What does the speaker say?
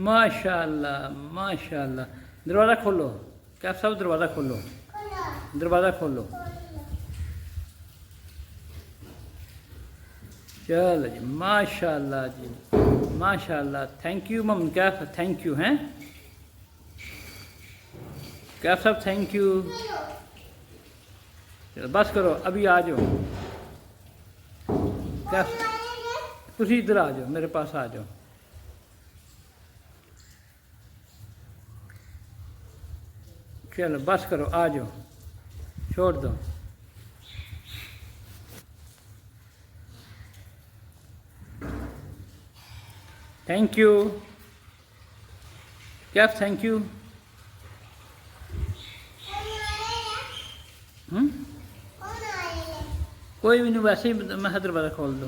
माशाल्लाह माशाल्लाह। दरवाज़ा खोलो कैफ साहब, दरवाज़ा खोलो, दरवाज़ा खोलो। चलो जी माशाल्लाह जी माशाल्लाह। थैंक यू मम कैफ, थैंक यू हैं कैफ साहब, थैंक यू। चलो बस करो, अभी आ जाओ कैफ, तुम इधर आ जाओ, मेरे पास आ जाओ। चलो बस करो, आ जाओ, छोड़ दो। Thank you Kaif, thank you. कोई भी नहीं, वैसे ही मैं दरवाज़ा खोल दो।